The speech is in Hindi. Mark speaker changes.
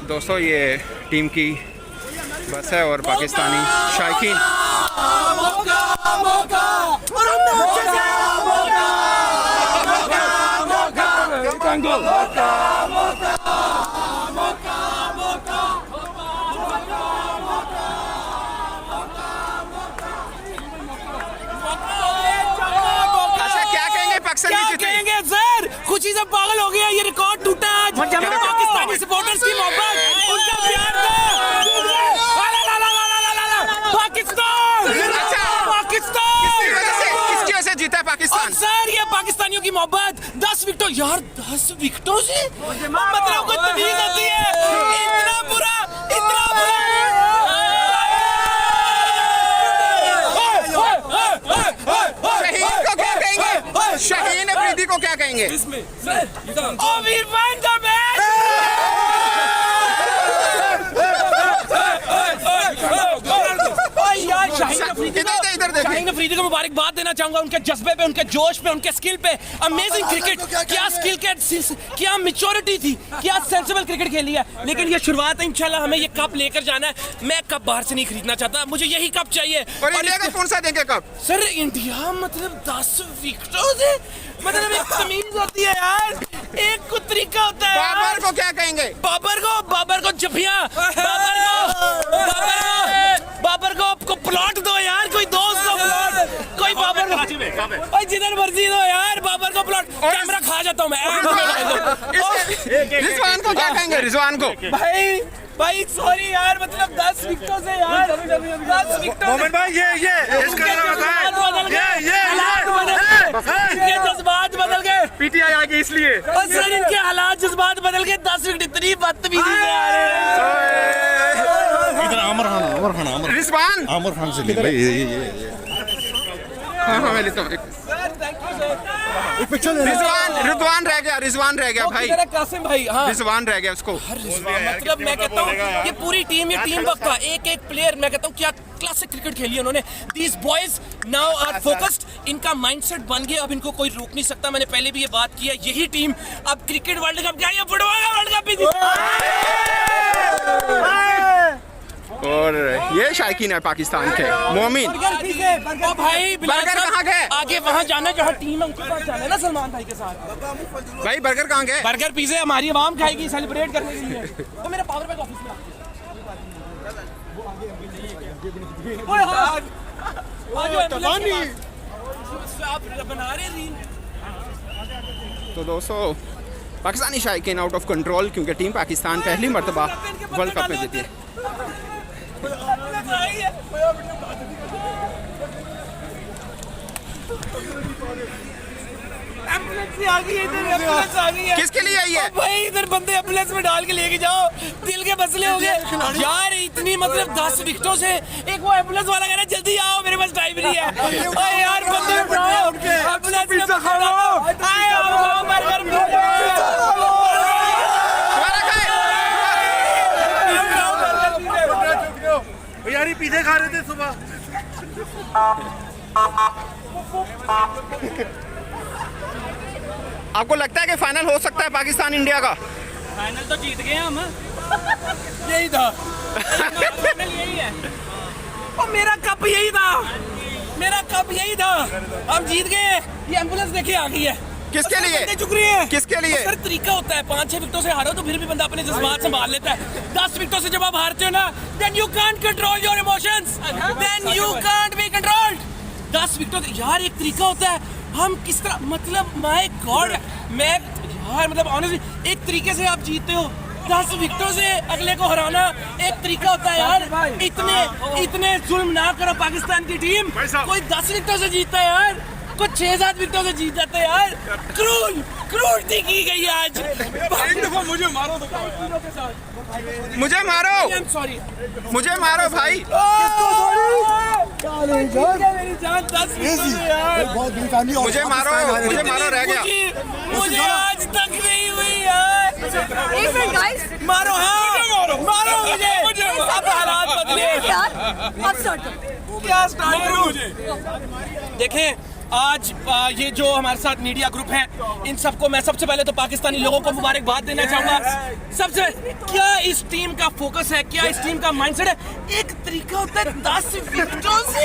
Speaker 1: दोस्तों ये टीम की बस है और पाकिस्तानी शायकीन
Speaker 2: सर खुशी से पागल हो गया, ये रिकॉर्ड टूटा आज। पाकिस्तानी सपोर्टर्स की मोहब्बत, उनका प्यार पाकिस्तान
Speaker 1: किसकी वजह से जीता है पाकिस्तान?
Speaker 2: सर ये पाकिस्तानियों की मोहब्बत। 10 विकेटों यार, 10 विकेटों से मतलब कुछ तमीज होती है। इतना बुरा, इतना बुरा।
Speaker 1: शहीन को क्या कहेंगे? शहीन अफरीदी को क्या कहेंगे?
Speaker 2: शाहीन अफरीदी को मुबारकबाद देना चाहूंगा, उनके जज्बे पे, उनके जोश पे, उनके स्किल पे। अमेजिंग क्रिकेट, क्या स्किल के, क्या मैच्योरिटी थी, क्या सेंसिबल क्रिकेट खेली है। लेकिन ये शुरुआत है, इंशाल्लाह हमें ये कप लेकर जाना है। मैं कप बाहर से नहीं खरीदना चाहता, मुझे यही कप चाहिए।
Speaker 1: और इंडिया का कौन सा देंगे कप?
Speaker 2: सर इंडिया मतलब 10 विकेटों से, मतलब एक तमीज होती है यार, एक को तरीका होता है।
Speaker 1: बाबर को क्या कहेंगे?
Speaker 2: बाबर को जफिया, बाबर को आपको प्लॉट दो यार, कोई दोस्त दो प्लॉट, कोई बाबर को जिधर मर्जी दो यार, बाबर को प्लॉट। कैमरा खा जाता हूँ मैं।
Speaker 1: रिजवान को क्या कहेंगे? रिजवान को
Speaker 2: भाई सॉरी यार, मतलब 10 विकेटों से यार, 10 विकेटों
Speaker 3: मोमिन भाई ये
Speaker 2: जज्बात बदल गए।
Speaker 3: पीटीआई आ गई इसलिए।
Speaker 2: और सर इनके हालात जज्बात बदल गए। 10 विकेट, इतनी बदतमीजी से आ रहे हैं।
Speaker 3: इधर आमिर खान से ले भाई, ये
Speaker 1: हाँ मैं लेता हूँ। रिजवान रह गया भाई,
Speaker 2: कासिम भाई। हाँ
Speaker 1: रिजवान रह गया उसको।
Speaker 2: मतलब मैं कहता हूँ ये पूरी टीम, ये टीम वर्क था, एक प्लेयर। मैं कहता हूँ क्या क्लासिक क्रिकेट खेली है उन्होंने। These boys now are focused, इनका माइंडसेट बन गया, अब इनको कोई रोक नहीं सकता। मैंने पहले भी ये बात की है, यही टीम अब क्रिकेट वर्ल्ड कप, क्या ये फुटबॉल का वर्ल्ड कप भी
Speaker 1: और ये शायकीन है पाकिस्तान के मोमिन।
Speaker 2: भाई
Speaker 1: बर्गर कहाँ गए?
Speaker 2: आगे वहाँ जाना जहाँ टीम है, उनके पास जाना है ना सलमान भाई के साथ।
Speaker 1: भाई बर्गर कहाँ गए?
Speaker 2: बर्गर पिज़्ज़े हमारी आवाम खाएगी सेलिब्रेट करने के लिए। तो मेरा पावर बैंक ऑफिस में बना रहे रील।
Speaker 1: तो दोस्तों पाकिस्तानी शायकीन आउट ऑफ कंट्रोल, क्योंकि टीम पाकिस्तान पहली मर्तबा वर्ल्ड कप में जीती है। किसके लिए आई है
Speaker 2: भाई? इधर बंदे एम्बुलेंस में डाल के लेके जाओ, दिल के मसले हो गए यार। इतनी मतलब 10 विकेटों से, एक वो एम्बुलेंस वाला कह रहा है जल्दी आओ, मेरे पास टाइम नहीं है। यार बंदे
Speaker 3: यार ये पिज़्ज़े खा रहे थे सुबह।
Speaker 1: आपको लगता है कि फाइनल हो सकता है पाकिस्तान इंडिया का?
Speaker 2: फाइनल तो जीत गए हम। यही था, यही है। और मेरा कप यही था, मेरा कप यही था। हम जीत गए। ये एम्बुलेंस देखे आ गई है।
Speaker 1: किसके लिए?
Speaker 2: चुक रही है।
Speaker 1: किसके लिए?
Speaker 2: सर तरीका होता है, 5-6 विकेटों से हारो तो फिर भी बंदा अपने जज्बात संभाल लेता है। 10 विकेटों से जब आप हारते हो ना, then you can't control your emotions, then you can't be controlled। 10 विकेटों से यार एक तरीका होता है। हम किस तरह, मतलब माय गॉड, मैं यार मतलब ऑनेस्टली एक तरीके से आप जीतते हो। 10 विकेटों से अगले को हराना एक तरीका होता है यार। इतने जुल्म ना करो पाकिस्तान की टीम। कोई 10 विकेटों से जीतता है यार, कुछ 6-7 विकेटों से जीत जाते हैं यार। क्रूरती की गई आज।
Speaker 3: एक दफा मुझे मारो तो
Speaker 1: मुझे मारो,
Speaker 2: सॉरी
Speaker 1: मुझे मारो भाई।
Speaker 2: मेरी जान 10 विकेटों से यार।
Speaker 1: मुझे मारो रह गया।
Speaker 2: मुझे आज तक नहीं हुई यार।
Speaker 4: एक मिनट गाइस,
Speaker 2: मारो, हाँ मारो मुझे। अब हालात बदले
Speaker 4: यार अब स्टार्ट करो।
Speaker 2: क्या स्टार्ट करूं? देखें आज ये जो हमारे साथ मीडिया ग्रुप है, इन सबको मैं सबसे पहले तो पाकिस्तानी लोगों को मुबारकबाद देना चाहूंगा। सबसे क्या इस टीम का फोकस है, क्या इस टीम का माइंडसेट है? एक तरीका होता है 10 विकेटों से